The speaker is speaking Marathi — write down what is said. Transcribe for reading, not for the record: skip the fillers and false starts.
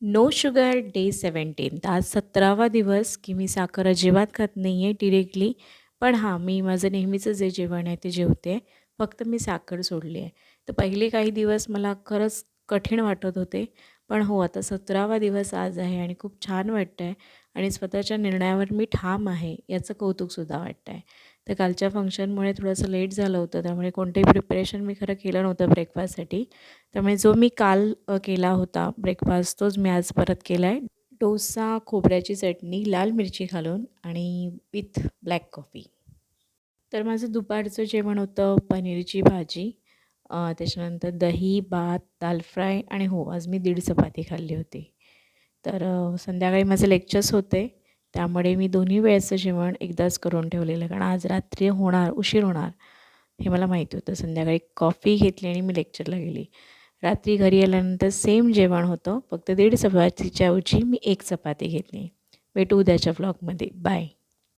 No sugar day 17. आज 17वा दिवस की मी साखर अजिबात खात नाही आहे डिरेक्टली. पण हां, मी माझं नेहमीचं जे जेवण आहे ते जेवते. फक्त मी साखर सोडली आहे. तर पहिले काही दिवस मला खरंच कठीण वाटत होते. पण हो, आता 17वा दिवस आज आहे आणि खूप छान वाटतं आहे आणि स्वतःच्या निर्णयावर मी ठाम आहे याचं कौतुकसुद्धा वाटतं आहे. तर कालच्या फंक्शनमुळे थोडंसं लेट झालं होतं, त्यामुळे कोणतंही प्रिपरेशन मी खरं केलं नव्हतं ब्रेकफास्टसाठी. त्यामुळे जो मी काल केला होता ब्रेकफास्ट तोच मी आज परत केला आहे. डोसा, खोबऱ्याची चटणी, लाल मिरची घालून आणि विथ ब्लॅक कॉफी. तर माझं दुपारचं जेवण होतं पनीरची भाजी, त्याच्यानंतर दही, भात, दाल फ्राय आणि हो, आज मी 1.5 चपाती खाल्ली होती. तर संध्याकाळी माझे लेक्चर्स होते, त्यामुळे मी दोन्ही वेळेचं जेवण एकदाच करून ठेवलेलं. कारण आज रात्री उशीर होणार हे मला माहिती होतं. संध्याकाळी कॉफी घेतली आणि मी लेक्चरला गेली. रात्री घरी आल्यानंतर सेम जेवण होतं, फक्त 1.5 चपातीच्या ऐवजी मी 1 चपाती घेतली. भेटू उद्याच्या व्लॉगमध्ये. बाय.